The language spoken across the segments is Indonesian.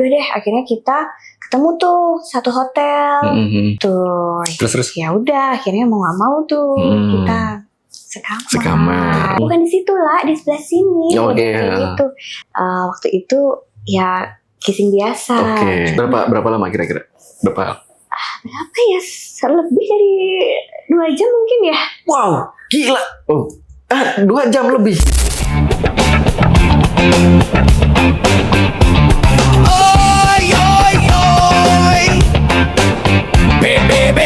deh akhirnya kita ketemu tuh satu hotel. Tuh Terus ya udah akhirnya mau nggak mau tuh kita sekamar. Bukan di situ lah, di sebelah sini. Oke. Gitu. Waktu itu ya kissing biasa. Oke. Berapa lama kira-kira? Berapa ya? Lebih dari 2 jam mungkin ya. Wow, gila. 2 jam lebih. Oi, oi, oi. BBB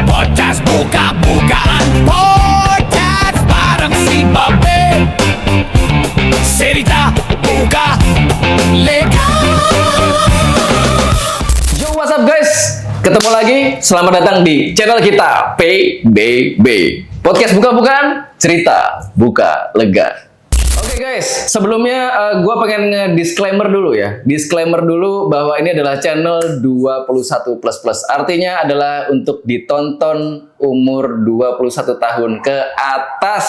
Podcast buka-bukaan, podcast bareng si Babe. Cerita buka legal. Yo, what's up guys? Ketemu lagi, selamat datang di channel kita PBB Podcast buka-bukaan, cerita buka lega. Oke guys, sebelumnya gue pengen nge-disclaimer dulu ya. Disclaimer dulu bahwa ini adalah channel 21++. Artinya adalah untuk ditonton umur 21 tahun ke atas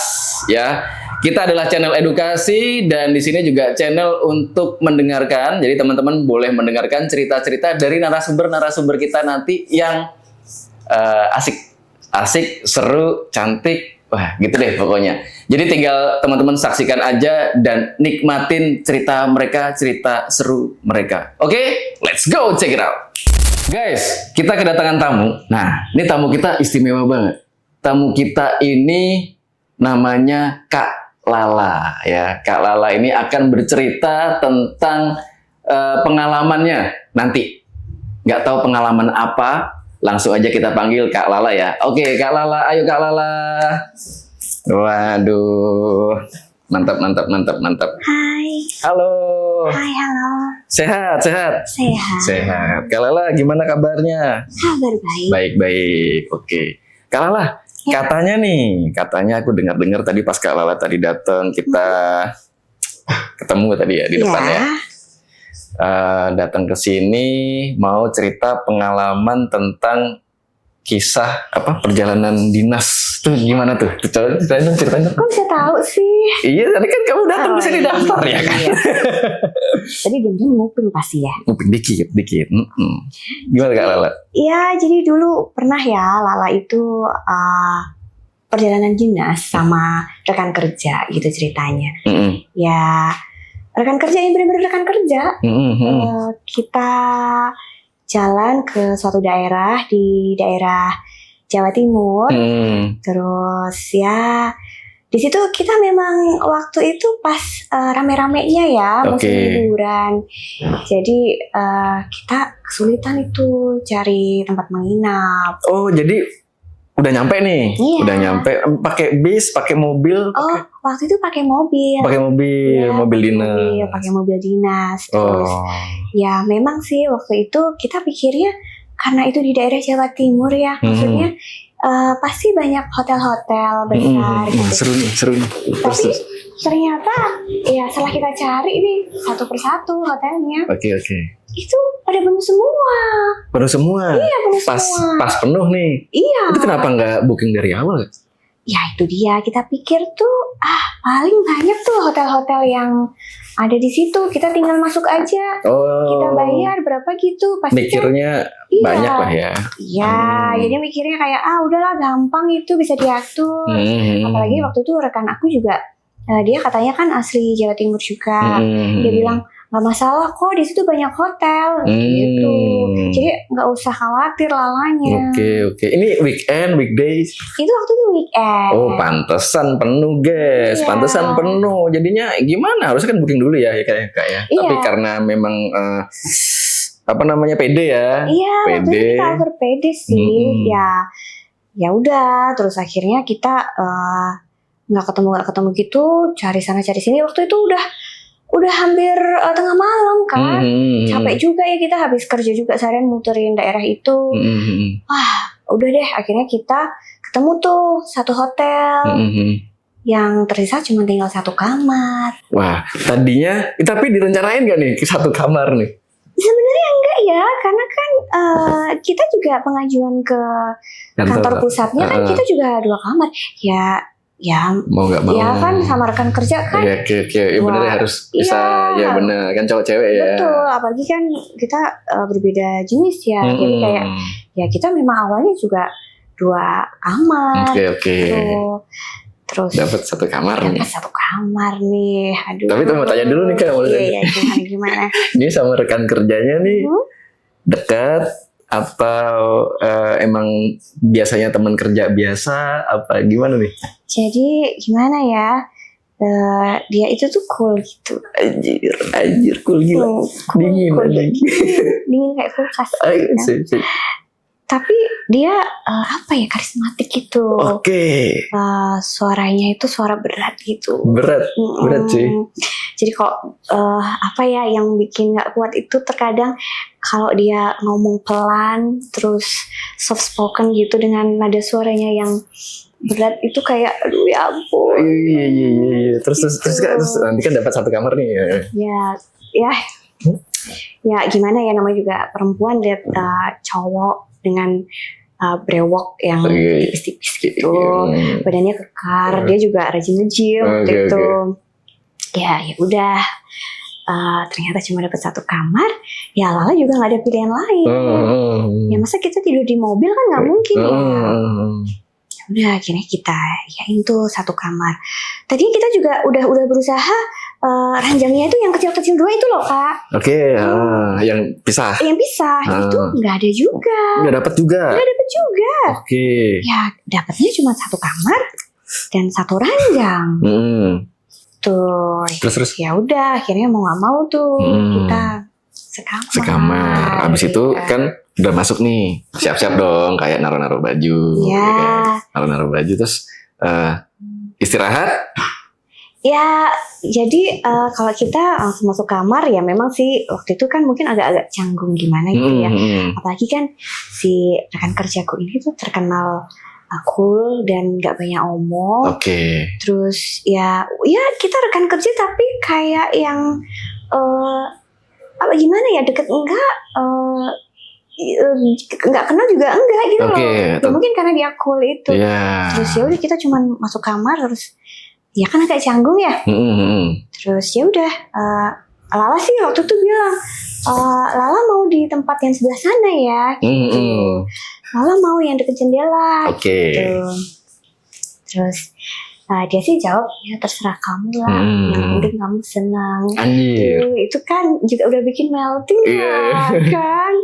ya. Kita adalah channel edukasi dan di sini juga channel untuk mendengarkan. Jadi teman-teman boleh mendengarkan cerita-cerita dari narasumber-narasumber kita nanti yang asik, seru, cantik. Wah, gitu deh pokoknya. Jadi tinggal teman-teman saksikan aja dan nikmatin cerita mereka, cerita seru mereka. Oke, let's go check it out. Guys, kita kedatangan tamu. Nah, ini tamu kita istimewa banget. Tamu kita ini namanya Kak Lala ya. Kak Lala ini akan bercerita tentang pengalamannya nanti. Nggak tahu pengalaman apa. Langsung aja kita panggil Kak Lala ya. Oke, Kak Lala, ayo Kak Lala. Waduh, mantap. Hai. Halo. Hai, halo. Sehat. Sehat. Kak Lala, gimana kabarnya? Kabar baik. Baik. Oke. Kak Lala, Ya. katanya aku dengar tadi pas Kak Lala tadi datang kita ketemu tadi ya di depan ya. Datang ke sini mau cerita pengalaman tentang kisah perjalanan dinas tuh gimana tuh? Ceritain dong. Kok bisa tahu sih? Iya, tadi kan kamu datang bisa didaftar ya kan? Iya. Tadi dia nguping pasti ya. Nguping dikit. Gimana Kak Lala? Iya, jadi dulu pernah ya Lala itu perjalanan dinas sama rekan kerja gitu ceritanya. Ya, rekan kerja yang benar-benar rekan kerja. Kita jalan ke suatu daerah di daerah Jawa Timur. Terus ya di situ kita memang waktu itu pas rame-ramenya ya musim liburan. Jadi kita kesulitan itu cari tempat menginap. Oh, jadi udah nyampe nih. Iya. Udah nyampe pakai bis, pakai mobil, Waktu itu pakai mobil. Mobil dinas. Pakai mobil dinas. Terus ya memang sih waktu itu kita pikirnya karena itu di daerah Jawa Timur ya, maksudnya pasti banyak hotel-hotel besar gitu. Seru nih. Tapi ternyata ya setelah kita cari nih satu persatu hotelnya. Oke. Itu pada penuh semua. Penuh semua. Iya, penuh semua. Pas penuh nih. Iya. Itu kenapa nggak booking dari awal? Ya itu dia, kita pikir tuh paling banyak tuh hotel-hotel yang ada di situ, kita tinggal masuk aja. Kita bayar berapa gitu pasti. Mikirnya banyak lah ya. Iya, jadi mikirnya kayak udahlah gampang itu bisa diatur. Apalagi waktu itu rekan aku juga dia katanya kan asli Jawa Timur juga. Dia bilang nggak masalah kok, di situ banyak hotel gitu. Jadi nggak usah khawatir lalanya. Oke. Ini weekend, weekdays? Itu waktu itu weekend. Oh, pantesan penuh guys. Iya. Pantesan penuh. Jadinya gimana? Harusnya kan booking dulu ya kayak Kak ya. Iya. Tapi karena memang pede ya. Iya, waktu itu kita over pede sih. Ya udah. Terus akhirnya kita nggak ketemu gitu. Cari sana cari sini. Waktu itu udah hampir tengah malam kan. Capek juga ya, kita habis kerja juga seharian muterin daerah itu. Udah deh akhirnya kita ketemu tuh satu hotel yang tersisa cuma tinggal satu kamar. Wah, tadinya tapi direncanain gak nih satu kamar nih? Sebenarnya enggak ya, karena kan kita juga pengajuan ke kantor pusatnya kan kita juga 2 kamar. Ya ya Mau nggak mau. ya kan sama rekan kerja kan. Iya, oke. Ya bener ya, Wah, harus bisa. iya. Ya bener kan, cowok cewek ya. Betul, apalagi kan kita berbeda jenis ya. Jadi kayak ya kita memang awalnya juga 2 kamar. Oke. Gitu. Terus Dapat satu kamar nih. dapat 1 kamar nih. Aduh. Tapi mau tanya dulu nih, Kak. Iya, gimana? Ini sama rekan kerjanya nih dekat atau emang biasanya teman kerja biasa apa gimana nih? Jadi gimana ya? Dia itu tuh cool gitu. Anjir cool gila. Dingin cool. lagi. Dingin kayak kulkas. Ayo, Ya. sip. Tapi dia apa ya, karismatik gitu. Oke. Suaranya itu suara berat gitu. Berat sih. Jadi kok apa ya yang bikin nggak kuat itu terkadang kalau dia ngomong pelan terus soft spoken gitu dengan nada suaranya yang berat itu kayak aduh ya ampun. Iya. Terus nanti kan dapat 1 kamar nih ya. Ya gimana ya, namanya juga perempuan, lihat cowok dengan brewok yang tipis-tipis gitu, badannya kekar, dia juga rajin nge-gym gitu. Ya udah, ternyata cuma dapat 1 kamar. Ya Lala juga nggak ada pilihan lain. Ya masa kita tidur di mobil kan nggak mungkin ya. Udah akhirnya kita yain tuh 1 kamar. Tadinya kita juga udah berusaha ranjangnya itu yang kecil-kecil 2 itu loh Kak. Oke, yang pisah. Yang pisah itu nggak ada juga. Nggak dapat juga. Oke. Ya dapatnya cuma 1 kamar dan 1 ranjang. Tuh. Terus. Ya udah akhirnya mau nggak mau tuh kita sekamar. Abis itu kan udah masuk nih, siap-siap dong kayak naruh-naruh baju. Ya. Naruh-naruh baju terus istirahat. Ya, jadi kalau kita langsung masuk kamar ya memang sih waktu itu kan mungkin agak-agak canggung gimana gitu ya. Apalagi kan si rekan kerjaku ini tuh terkenal cool dan gak banyak omong. Oke. Terus ya kita rekan kerja tapi kayak yang apa gimana ya, deket nggak kenal juga enggak gitu loh. Ya, mungkin karena dia cool itu. Terus ya udah kita cuman masuk kamar terus ya kan agak canggung ya. Terus ya udah Lala sih waktu itu bilang Lala mau di tempat yang sebelah sana ya gitu. Lala mau yang deket jendela gitu. Terus dia sih jawab ya terserah kamu lah, yang penting kamu senang. Itu kan juga udah bikin melting lah kan.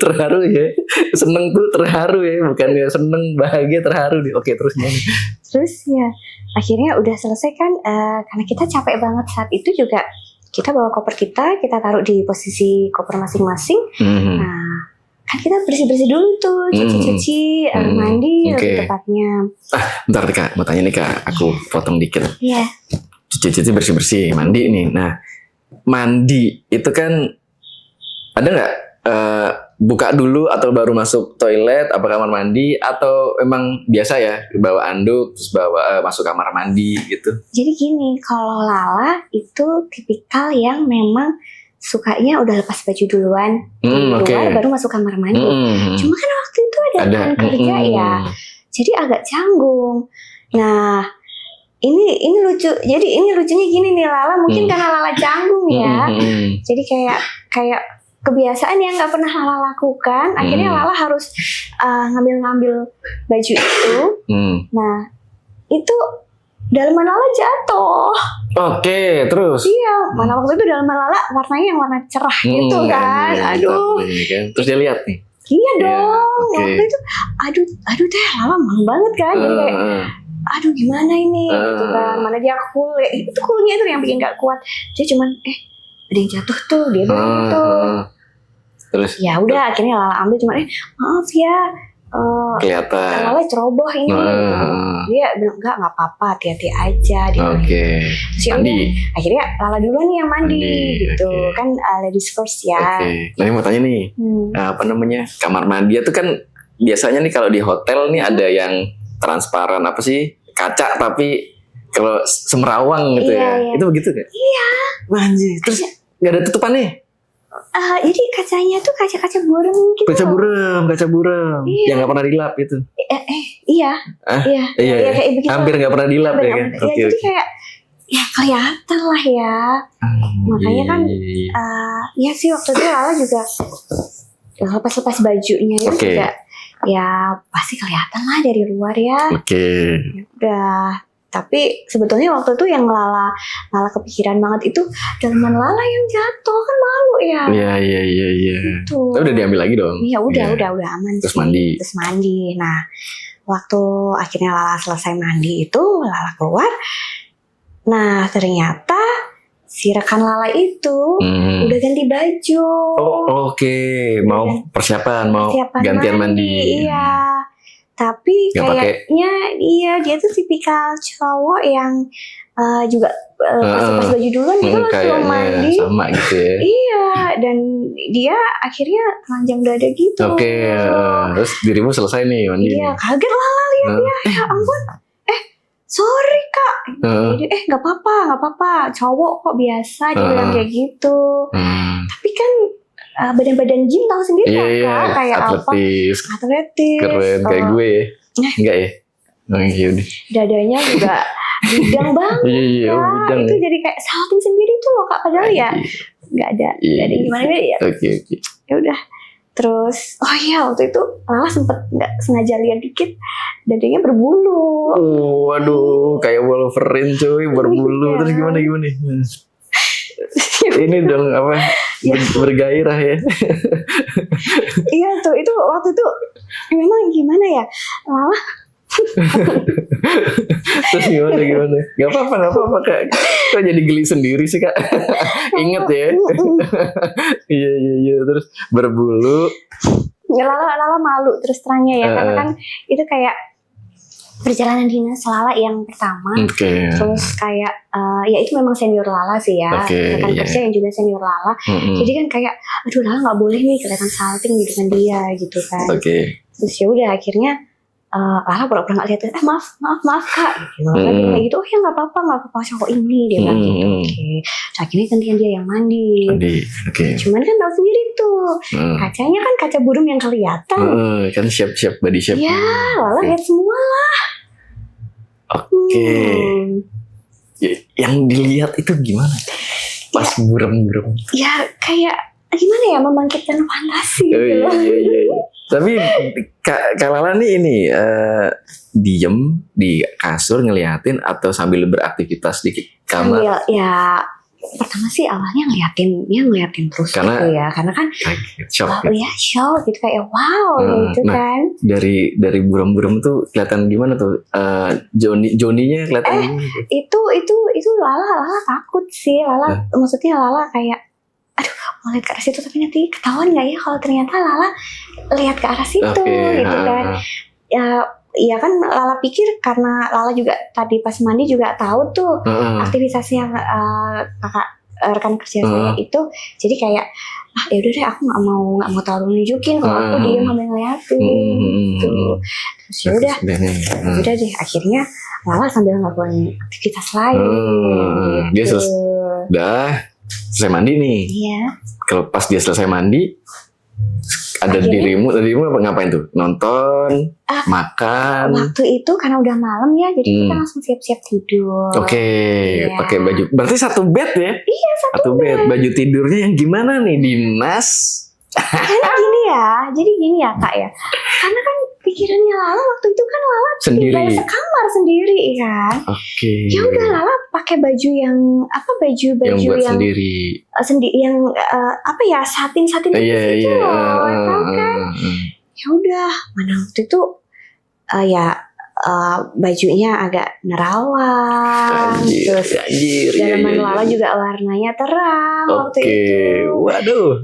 Terharu ya, seneng tuh terharu ya, bukan ya seneng bahagia terharu. Oke, terus gimana? Terus ya akhirnya udah selesai kan, karena kita capek banget saat itu juga. Kita bawa koper kita taruh di posisi koper masing-masing. Nah kan kita bersih-bersih dulu tuh, cuci-cuci, mandi lebih tepatnya. Bentar Kak, mau tanya nih Kak, aku potong dikit. Iya. Cuci-cuci, bersih-bersih, mandi nih. Nah, mandi itu kan ada nggak buka dulu atau baru masuk toilet apa kamar mandi, atau emang biasa ya bawa anduk terus bawa masuk kamar mandi gitu? Jadi gini, kalau Lala itu tipikal yang memang sukanya udah lepas baju duluan di luar baru masuk kamar mandi. Cuma kan waktu itu ada rekan kerja ya, jadi agak canggung. Nah ini lucu. Jadi ini lucunya gini nih, Lala mungkin karena Lala canggung ya. Jadi kayak kebiasaan yang nggak pernah Lala lakukan. Akhirnya Lala harus ngambil baju itu. Nah itu dalaman Lala jatuh. Oke, terus? Iya, mana waktu itu dalaman Lala warnanya yang warna cerah gitu kan. Aduh. Terus dia lihat nih. Iya dong. Waktu itu, aduh deh, Lala malu banget kan. Jadi kayak, aduh gimana ini gitu kan. Mana dia cool ya. Itu coolnya itu yang bikin gak kuat. Dia cuman, ada yang jatuh tuh, dia bilang gitu. Terus? Ya udah, akhirnya Lala ambil cuman, maaf ya. Kelihatan. Lala ceroboh ini. Dia bilang nggak apa-apa, hati-hati aja. Terus mandi. Akhirnya Lala duluan nih yang mandi gitu. Kan ladies first ya. Nah ini mau tanya nih, apa namanya, kamar mandi itu kan biasanya nih kalau di hotel nih ada yang transparan apa sih, kaca tapi kalau semerawang gitu ya. Itu begitu kan? Iya. Anjir, terus nggak ada tutupannya? Jadi kacanya tuh kaca burem gitu. Kaca burem. Iya. Yang nggak pernah dilap itu. Iya. Iya. Iya. Iya, kayak begitu. Hampir nggak pernah dilap ya kan? Ya, jadi kayak ya kelihatan lah ya. Makanya kan ya sih waktu itu Lala juga lepas bajunya itu juga ya pasti kelihatan lah dari luar ya. Oke. Udah. Tapi sebetulnya waktu itu yang Lala kepikiran banget itu daleman Lala yang jatuh, kan malu ya. Iya. Gitu. Tapi udah diambil lagi dong. Iya udah aman. Terus sih. Terus mandi. Nah waktu akhirnya Lala selesai mandi itu Lala keluar. Nah ternyata si rekan Lala itu udah ganti baju. Oh oke. Mau persiapan gantian mandi. Iya. Tapi Gak kayaknya dia tuh tipikal cowok yang juga pas baju duluan dia langsung mandi. Sama gitu ya. Iya, dan dia akhirnya telanjang dada gitu. Oke, terus dirimu selesai nih mandi. Iya, kaget Lala lihat dia. Ya ampun. Sorry Kak. Jadi nggak apa-apa. Cowok kok biasa dia bilang kayak gitu. Tapi kan badan-badan gym tahu sendiri kan kayak atletis. Keren kayak gue ya. Enggak ya? Iya udah. Dadanya juga bidang banget. Iya, bidang. Itu jadi kayak salting sendiri tuh loh Kak, padahal ya nggak ada gimana ya. Oke. Ya udah. Terus waktu itu Lala sempet nggak sengaja lihat dikit dadanya berbulu. Waduh, kayak Wolverine cuy, berbulu. Terus gimana? Ini dong apa? Bergairah ya. Iya tuh, itu waktu itu memang gimana ya, Lala. Terus gimana? Gak apa-apa Kak. Kok jadi geli sendiri sih Kak? Ingat ya. Iya. Terus berbulu. Ya Lala malu terus terangnya ya, karena kan itu kayak perjalanan dinas Lala yang pertama. Terus kayak ya itu memang senior Lala sih ya, rekan kerja yang juga senior Lala. Jadi kan kayak aduh Lala nggak boleh nih kelihatan salting di depan dia gitu kan. Terus ya udah akhirnya Lala pura-pura nggak lihat. Maaf Kak. Gitu. Kayak gitu. Oh ya nggak apa-apa cowok ini dia bilang gitu. Oke. Akhirnya gantian dia yang mandi. Cuman kan tahu sendiri tuh kacanya kan kaca burung yang kelihatan. Kan siap body shape. Ya Lala lihat semua lah. Yang dilihat itu gimana? Pas burem-burem. Ya kayak gimana ya, membangkitkan fantasi gitu loh. Iya. Tapi Kak Lala nih ini diem di kasur ngeliatin atau sambil beraktivitas di kamar? Sambil, ya pertama sih awalnya ngeliatin terus karena, gitu ya, karena kan shock gitu kayak wow gitu kan. Dari buram-buram tuh kelihatan gimana tuh Joninya kelihatan gimana? Itu Lala takut sih. Maksudnya Lala kayak aduh mau lihat ke arah situ tapi nanti ketahuan nggak ya kalau ternyata Lala lihat ke arah situ gitu kan. Ya kan Lala pikir karena Lala juga tadi pas mandi juga tahu tuh aktivitasnya kakak rekan kerja saya itu, jadi kayak ya udah deh aku nggak mau terlalu nunjukin kalau aku diam sambil ngeliatin gitu. Terus ya udah deh akhirnya Lala sambil ngelakuin aktivitas lain. Dia selesai mandi nih. Iya. Kalau pas dia selesai mandi, ada dirimu apa ngapain tuh? Nonton, makan. Waktu itu karena udah malam ya, jadi kita langsung siap-siap tidur. Pakai baju. Berarti satu bed ya? Iya, satu bed. Baju tidurnya yang gimana nih, dinas? Jadi gini ya Kak ya. Karena kan pikirannya Lala waktu itu kan Lala tinggal sekamar sendiri kan. Ya udah Lala pakai baju yang baju yang sendiri. Yang satin gitu loh, tahu kan? Ya udah, mana waktu itu bajunya agak nerawang, terus dalaman Lala juga warnanya terang waktu itu. Waduh.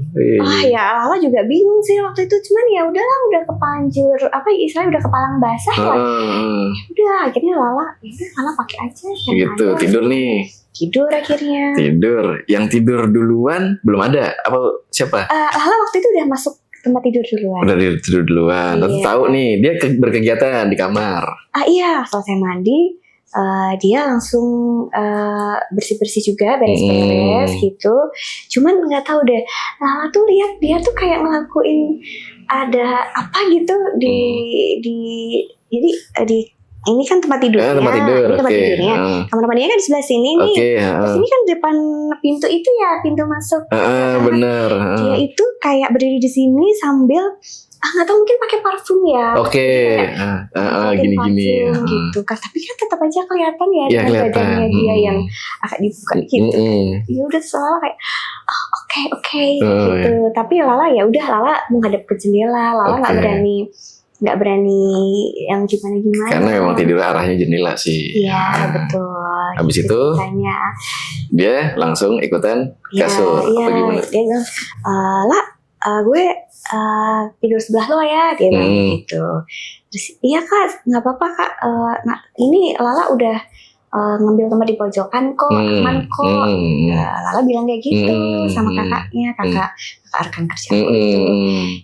Ya Lala juga bingung sih waktu itu, cuman ya udahlah, udah kepanjur istilahnya udah kepalang basah lah. Udah akhirnya Lala pakai aja. Gitu tidur nih. Tidur akhirnya. Yang tidur duluan belum ada apa siapa? Lala waktu itu udah masuk tempat tidur duluan. Udah tidur duluan. Tentu tahu nih dia berkegiatan di kamar. Iya, selesai mandi dia langsung bersih-bersih juga, beres-beres gitu. Cuman nggak tahu deh, Lala tuh lihat dia tuh kayak ngelakuin ada apa gitu jadi di ini kan tempat tidurnya, tempat tidur, ini tempat okay. tidurnya. Kamar mandinya kan di sebelah sini nih. Terus ini kan depan pintu itu ya, pintu masuk. Bener. Dia itu kayak berdiri di sini sambil nggak tahu mungkin pakai parfum ya. Oke. Gini-gini. Gitu kan. Tapi kan tetap aja kelihatan ya, ya dengan badannya dia yang agak dibuka gitu. Ya udah Lala kayak oke gitu. Tapi Lala ya udah, Lala menghadap ke jendela. Lala nggak berani yang gimana. Karena memang tidur arahnya jendela sih. Iya betul. Habis gitu itu ceritanya. Dia langsung ikutan kasur. Iya, apa gimana? Dia bilang, gue tidur sebelah lo ya, dia bilang gitu. Terus iya Kak, nggak apa-apa Kak. Ini Lala udah ngambil tempat di pojokan kok, aman kok. Lala bilang kayak gitu sama kakaknya, kakak rekan kerja gitu.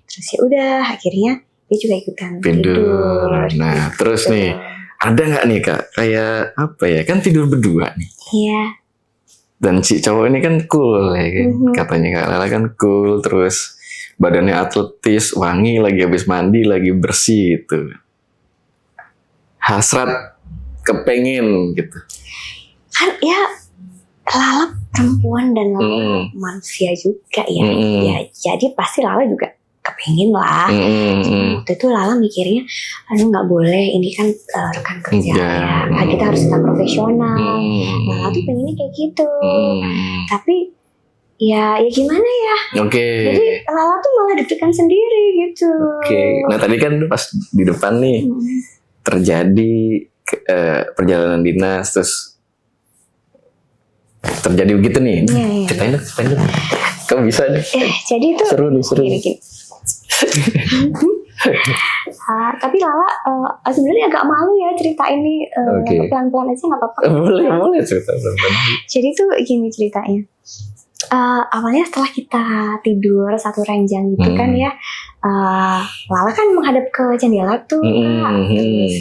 Terus ya udah, akhirnya dia juga ikutan tidur. Nah, gitu. terus nih, ada nggak nih Kak, kayak apa ya? Kan tidur berdua nih. Iya. Dan si cowok ini kan cool ya kan? Katanya Kak Lala kan cool, terus badannya atletis, wangi, lagi habis mandi, lagi bersih gitu. Hasrat, kepengen gitu. Kan ya Lala perempuan dan Lala manusia juga ya. Ya jadi pasti Lala juga kepengen lah. Waktu itu Lala mikirnya, aduh nggak boleh, ini kan rekan kerja ya. Kita harus tetap profesional. Lala tuh pengennya kayak gitu. Tapi ya gimana ya? Jadi Lala tuh malah deg-degan sendiri gitu. Nah tadi kan pas di depan nih terjadi perjalanan dinas, terus terjadi begitu nih. Ceritain dong. Kamu bisa nih. Jadi itu seru nih. Gini. Tapi Lala sebenarnya agak malu ya cerita ini. Pelan-pelan aja nggak apa-apa. Boleh cerita pelan-pelan. Jadi tuh gini ceritanya. Awalnya setelah kita tidur satu ranjang gitu kan ya, Lala kan menghadap ke jendela tuh. Terus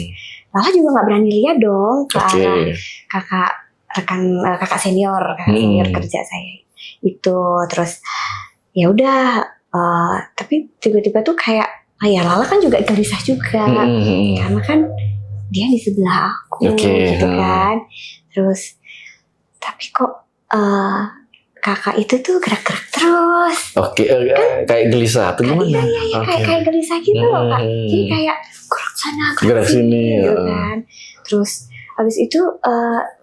Lala juga nggak berani lihat dong ke arah kakak senior kerja saya itu. Terus ya udah, tapi tiba-tiba tuh kayak ya Lala kan juga gelisah juga karena kan dia di sebelah aku gitu kan. Terus tapi kok kakak itu tuh gerak-gerak terus. Kayak gelisah tuh gimana? Iya, kayak gelisah gitu loh Kak. Jadi kayak gerak sana, gerak sini gitu kan. Terus habis itu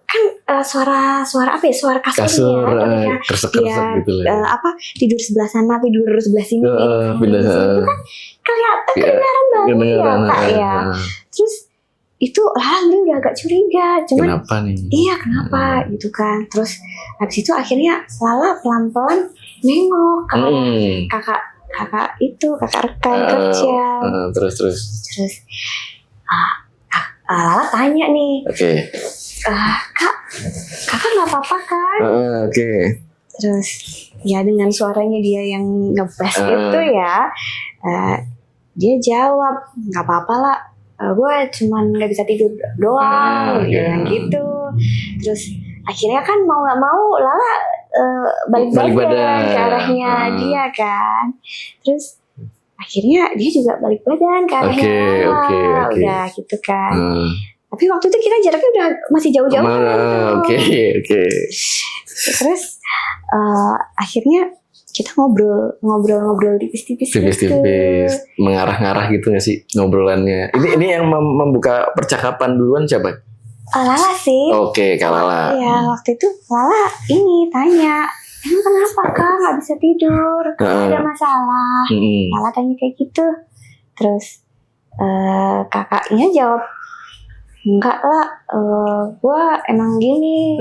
kan suara apa ya? Suara kasur ya. Keresek-keresek gitu lah. Tidur sebelah sana, tidur sebelah sini. Itu kan kelihatan kedengaran banget ya Kak ya. Terus itu Lala udah agak curiga, cuman kenapa nih? Iya kenapa gitu kan. Terus habis itu akhirnya Lala pelan-pelan nengok ke kakak rekan kerja. Terus Lala tanya nih, kakak nggak apa-apa kan? Terus ya dengan suaranya dia yang ngebass itu ya, dia jawab nggak apa-apa lah. Gue cuman nggak bisa tidur doang, gitu. Terus akhirnya kan mau nggak mau Lala balik badan ke arahnya dia kan. Terus akhirnya dia juga balik badan ke arahnya Lala, udah gitu kan. Tapi waktu itu kita jaraknya udah masih jauh-jauh. Terus akhirnya kita ngobrol tipis-tipis gitu. Mengarah-ngarah gitu nggak sih ngobrolannya? Ini yang membuka percakapan duluan siapa? Lala sih. Kak Lala. Iya, waktu itu Lala ini tanya, emang kenapa Kak nggak bisa tidur? Ada masalah? Lala tanya kayak gitu. Terus kakaknya jawab, enggak lah, gue emang gini.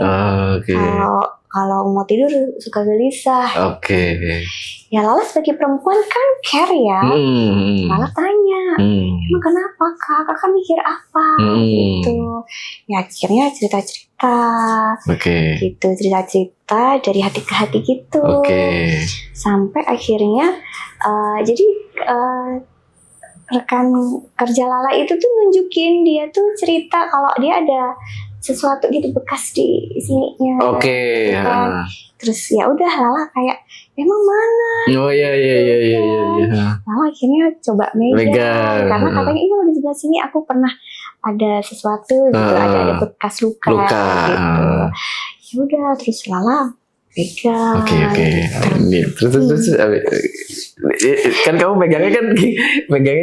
Kalau mau tidur suka gelisah. Ya Lala sebagai perempuan kan care ya. Lala tanya, emang kenapa Kak? Kakak mikir apa? Gitu. Ya akhirnya cerita-cerita. Gitu, cerita-cerita dari hati ke hati gitu. Sampai akhirnya jadi rekan kerja Lala itu tuh nunjukin dia tuh cerita kalau dia ada sesuatu gitu bekas di sininya. Oke. Gitu kan. Terus ya udah Lala kayak emang mana? Oh iya. Lala akhirnya coba Megang. karena katanya ini di sebelah sini aku pernah ada sesuatu gitu, ada bekas luka. Gitu. Ya udah terus Lala pegang. Oke. Ini terus kan kamu megangnya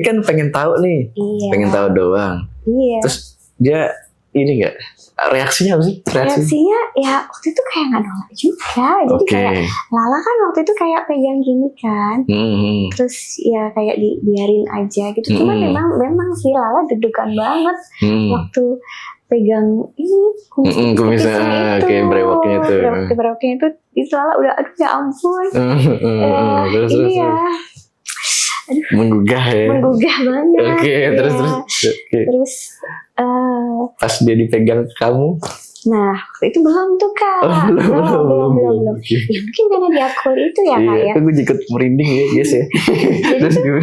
kan pengen tahu nih. Iya. Pengen tahu doang. Iya. Terus dia ini enggak reaksinya apa sih? Reaksinya ya waktu itu kayak nggak nolak juga. Jadi kayak Lala kan waktu itu kayak pegang gini kan. Terus ya kayak dibiarin aja gitu. Cuman memang sih Lala deg-degan banget waktu pegang ini kumisnya itu. Kayak brewoknya itu. Brewoknya itu Lala udah aduh ya ampun. Terus. Iya. Aduh, menggugah banget. Oke, terus. Terus pas dia dipegang kamu? Nah, waktu itu belum tuh Kak. Belum. Ya mungkin karena dia cool itu ya Kak ya. Itu gue ikut merinding ya guys ya.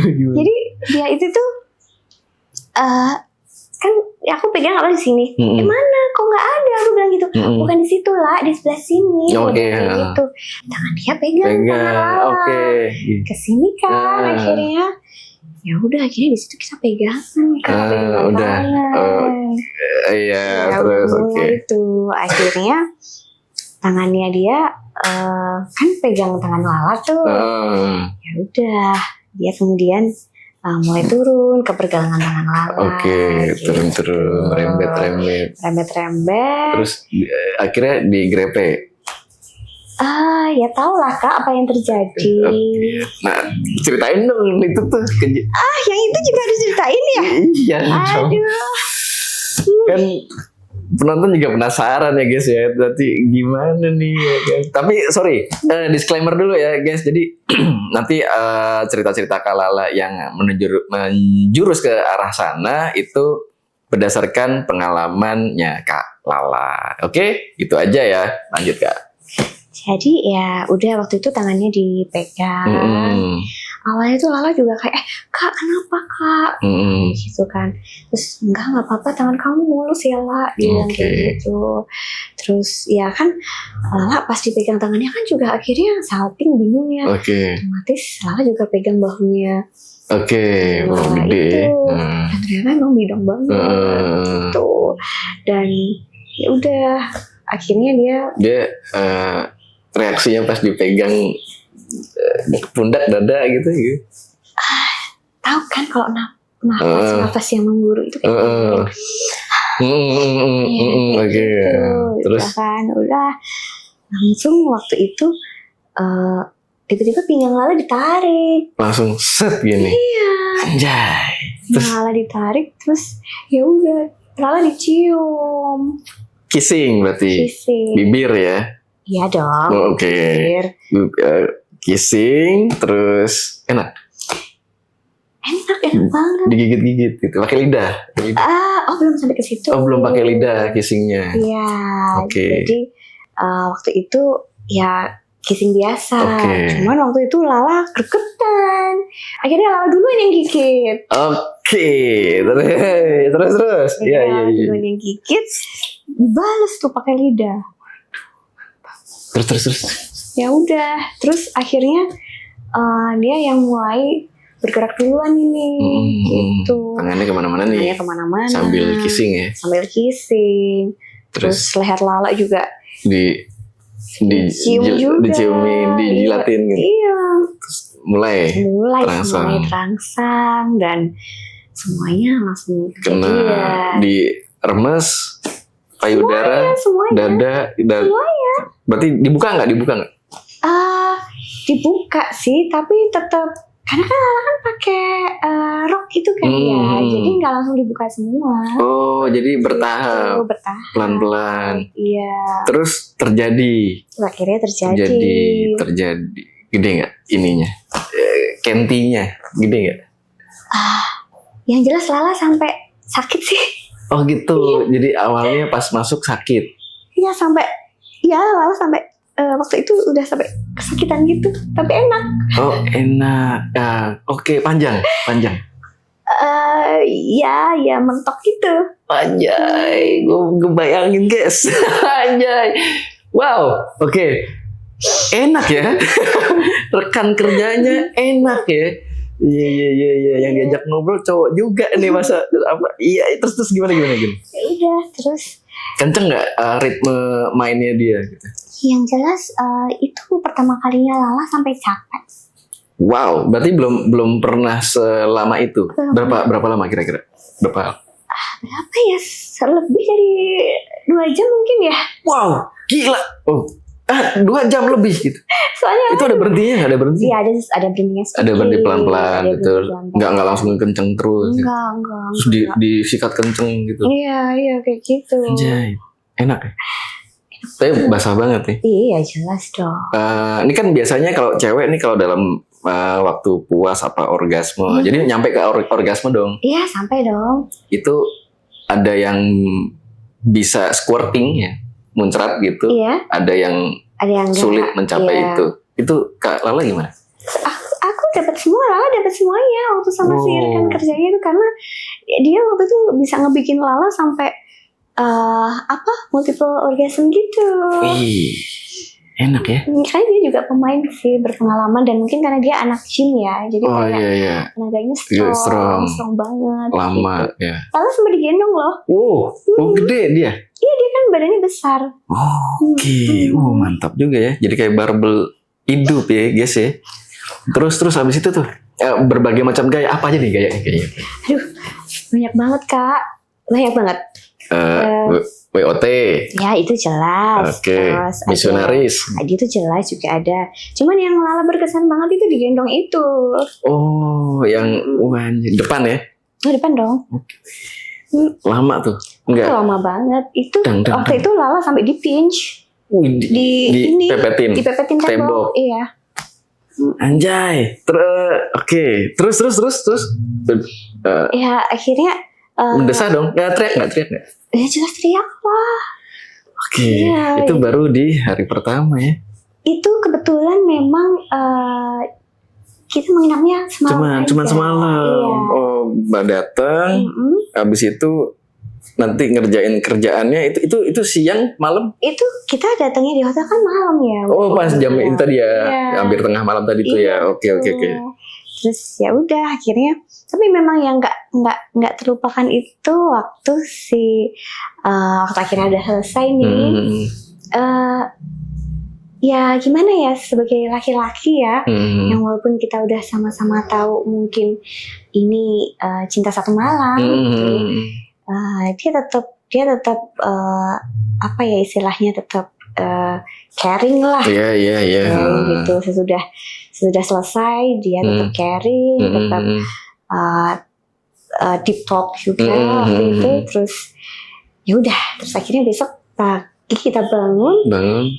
Jadi dia itu tuh kan ya aku pegang apa di sini. Mana? Kok nggak ada? Aku bilang gitu. Bukan di situ lah, di sebelah sini. Oke. Gitu. Tangan dia pegang. Oke. Kesini kan akhirnya. Ya udah akhirnya di situ kita pegangan Kak. Udah. Iya. Terus oke. Itu akhirnya tangannya dia kan pegang tangan Lala tuh. Ya udah dia kemudian mulai turun ke pergelangan tangan Lala. Oke, gitu. turun, rembet. Terus akhirnya digrepe. Ya tau lah Kak apa yang terjadi. Nah, ceritain dong itu tuh. Yang itu juga harus ceritain ya? Iya. Aduh. Kan penonton juga penasaran ya guys ya. Berarti gimana nih ya kan? Tapi sorry, disclaimer dulu ya guys. Jadi nanti cerita-cerita Kak Lala yang menjurus ke arah sana itu berdasarkan pengalamannya Kak Lala. Oke, itu aja ya. Lanjut Kak. Jadi ya udah waktu itu tangannya dipegang. Awalnya tuh Lala juga kayak Kak kenapa Kak? Gitu kan. Terus enggak apa-apa tangan kamu mulus ya Lala. Bilang kayak gitu. Terus ya kan Lala pas dipegang tangannya kan juga akhirnya salting bingung ya. Otomatis Lala juga pegang bahunya. Bahu gede. Dan ternyata emang bidang banget. Gitu. Dan ya udah akhirnya dia reaksinya pas dipegang pundak dada gitu. Tahu kan kalau nafas yang memburu itu kayak Terus kan udah langsung waktu itu tiba-tiba pinggang Lala ditarik. Langsung set gini. Iya. Anjay. Lala ditarik terus ya udah Lala dicium. Kissing berarti. Bibir ya. Iya dong. Bibir. Kissing terus enak banget. Digigit-gigit gitu. Pakai lidah. Belum sampai ke situ. Belum pakai lidah kissingnya. Iya. Jadi waktu itu ya kissing biasa. Cuman waktu itu Lala gregetan. Akhirnya Lala duluan yang gigit. Terus. Iya. Duluan yang gigit. Dibales tuh pakai lidah. Terus. Ya udah. Terus akhirnya dia yang mulai bergerak duluan ini. Gitu. Tangannya kemana-mana nih. Kemana-mana. Sambil kissing ya. Terus leher Lala juga diciumin, dijilatin gitu. Iya. Terus mulai terangsang dan semuanya langsung kena diremes payudara, dada, semuanya. Berarti dibuka nggak? Dibuka sih, tapi tetap karena kan Lala kan pakai rok gitu kan ya, jadi nggak langsung dibuka semua. Jadi bertahap, pelan-pelan. Iya. Terus terjadi. Akhirnya terjadi. Gede nggak ininya? Kentinya, gede nggak? Yang jelas Lala sampai sakit sih. Oh gitu. Iya. Jadi awalnya pas masuk sakit. Iya Lala sampai waktu itu udah sampai kesakitan gitu, tapi enak. Oh enak. Oke, panjang. Ya mentok gitu. Anjay, gue bayangin guys. Anjay. Wow, oke. Enak ya. Rekan kerjanya enak ya. Iya. Yang diajak ngobrol cowok juga nih masa apa? Iya, terus gimana? Ya udah, terus Kenceng nggak ritme mainnya dia gitu? yang jelas itu pertama kalinya Lala sampai capek. Wow, berarti belum pernah selama itu. Berapa lama kira-kira? Berapa ya, lebih dari 2 jam mungkin ya. Wow, gila. Oh, 2 jam lebih gitu. Soalnya Itu ada berhentinya, ada berhenti. iya ada berhentinya sedikit. Ada berhenti pelan-pelan ada gitu. berhenti pelan-pelan. Nggak langsung kenceng terus. Gitu. Enggak. Terus disikat kenceng gitu. Iya kayak gitu. Anjay, enak ya. Tapi basah banget nih. Iya jelas dong. Ini kan biasanya kalau cewek nih kalau dalam waktu puas apa orgasme. Jadi nyampe ke orgasme dong. Iya sampai dong. Itu ada yang bisa squirting ya, muncrat gitu. Iya. Ada yang Ada yang sulit enggak. mencapai Iya. itu. Itu Kak Lala gimana? Aku dapat semuanya waktu sama si Oh. rekan kerjanya itu, karena dia waktu itu bisa ngebikin Lala sampai multiple orgasm gitu. Wih, enak ya. Kayaknya dia juga pemain sih, berpengalaman, dan mungkin karena dia anak gym ya, jadi Oh kayak iya. tenaganya Iya, strong banget. Lama gitu. ya. Lala sempat digendong loh. Oh gede dia. Iya dia kan badannya besar. Oh, oke. Mantap juga ya. Jadi kayak barbel hidup ya, guys ya. Terus habis itu tuh berbagai macam gaya. Apa aja nih gayanya? Aduh, banyak banget Kak, banyak banget. WOT. Ya itu jelas. Oke. Terus ada- Misionaris. itu jelas juga ada. Cuman yang Lala berkesan banget itu digendong itu. Oh, yang depan ya. Oh depan dong. Lama tuh. Itu Enggak. lama banget. Itu Dang. waktu itu Lala sampai di pinch. Di pepetin. Dipepetin tembok. Iya. Anjay. Oke. Terus. Ya akhirnya Mendesah dong. Nggak teriak nggak? ya jelas teriak lah. Oke. Iya, Itu baru di hari pertama ya. Itu kebetulan memang kita menginapnya semalam. Cuman aja. semalam. Iya. Oh, Mbak datang. Habis itu nanti ngerjain kerjaannya itu siang malam. Itu kita datangnya di hotel kan malam ya. Oh, pas jam itu tadi ya. Iya. Hampir tengah malam tadi tuh ya. Oke. Terus ya udah akhirnya, tapi memang yang nggak terlupakan itu waktu waktu akhirnya udah selesai nih. Ya gimana ya, sebagai laki-laki ya, yang walaupun kita udah sama-sama tahu mungkin ini cinta satu malam, gitu, dia tetap apa ya istilahnya, tetap caring lah. Iya. Gitu. Sesudah selesai dia tetap caring, tetap deep talk juga waktu itu. Terus ya udah, terus akhirnya besok pagi kita bangun,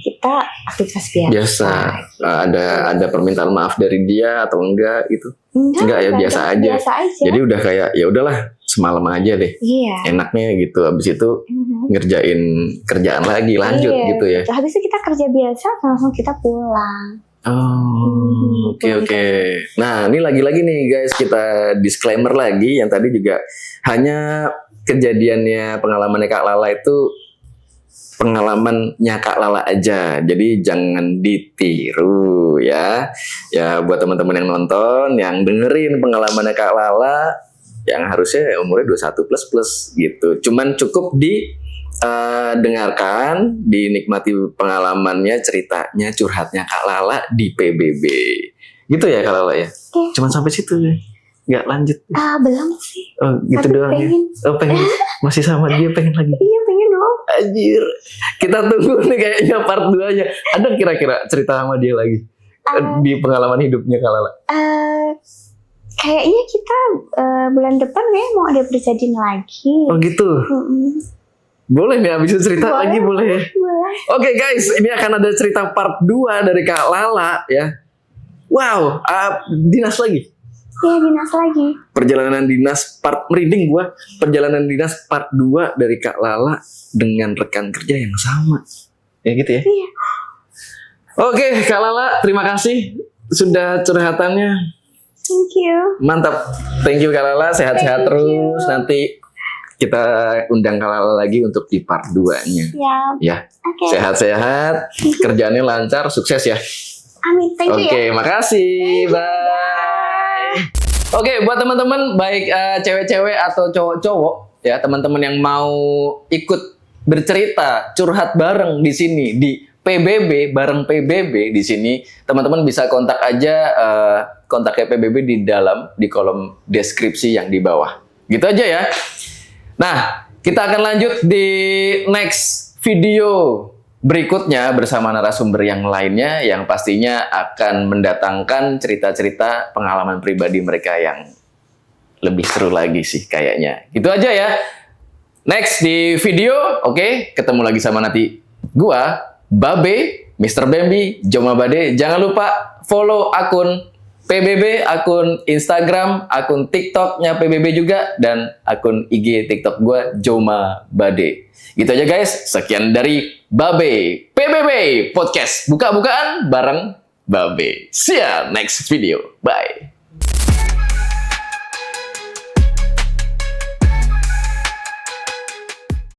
kita aktivitas biasa. Ada permintaan maaf dari dia atau enggak gitu? Enggak ya, biasa aja. Biasa aja. Jadi udah kayak ya udahlah semalam aja deh. Iya. Enaknya gitu. Habis itu ngerjain kerjaan lagi, lanjut Iya, gitu ya. Habis itu kita kerja biasa, langsung kita pulang. Oh, oke. Nah, ini lagi-lagi nih guys, kita disclaimer lagi yang tadi juga hanya kejadiannya pengalamannya Kak Lala itu pengalamannya Kak Lala aja. Jadi jangan ditiru ya. Ya buat teman-teman yang nonton, yang dengerin pengalamannya Kak Lala yang harusnya umurnya 21 plus gitu. Cuman cukup dengarkan, dinikmati pengalamannya, ceritanya, curhatnya Kak Lala di PBB. Gitu ya Kak Lala ya? Oke. Cuman sampai situ ya? Nggak lanjut? Belum sih. Oh gitu Tapi doang pengen. ya? Oh pengen? Masih sama dia pengen lagi? Iya pengen dong. Anjir. Kita tunggu nih kayaknya part 2-nya. Ada kira-kira cerita sama dia lagi? Di pengalaman hidupnya Kak Lala? Kayaknya kita bulan depan kayaknya mau ada berjadian lagi. Oh gitu? Boleh nih abis itu cerita lagi boleh ya? Boleh. Oke guys, ini akan ada cerita part 2 dari Kak Lala ya. Wow, dinas lagi. Iya dinas lagi. Perjalanan dinas part, merinding gua. Perjalanan dinas part 2 dari Kak Lala dengan rekan kerja yang sama. Ya gitu ya? Iya. Oke Kak Lala, terima kasih sudah curhatannya. Thank you. Mantap. Thank you Kak Lala, sehat-sehat Thank you. terus. Nanti kita undang Kalala lagi untuk di part 2-nya. Siap. Ya, Oke. sehat-sehat, kerjaannya lancar, sukses ya. Amin. Thank you Oke, ya. makasih. Bye. Oke, buat teman-teman baik cewek-cewek atau cowok-cowok ya, teman-teman yang mau ikut bercerita, curhat bareng di sini di PBB bareng PBB di sini, teman-teman bisa kontak aja kontaknya PBB di kolom deskripsi yang di bawah. Gitu aja ya. Nah, kita akan lanjut di next video berikutnya bersama narasumber yang lainnya yang pastinya akan mendatangkan cerita-cerita pengalaman pribadi mereka yang lebih seru lagi sih kayaknya. Gitu aja ya. Next di video, oke, ketemu lagi sama nanti gua, Babe, Mr. Bambi, Joma Bade. Jangan lupa follow akun PBB, akun Instagram, akun TikToknya PBB juga, dan akun IG TikTok gua, Joma Bade. Gitu aja guys, sekian dari Babe, PBB, podcast buka-bukaan bareng Babe. See ya next video, bye.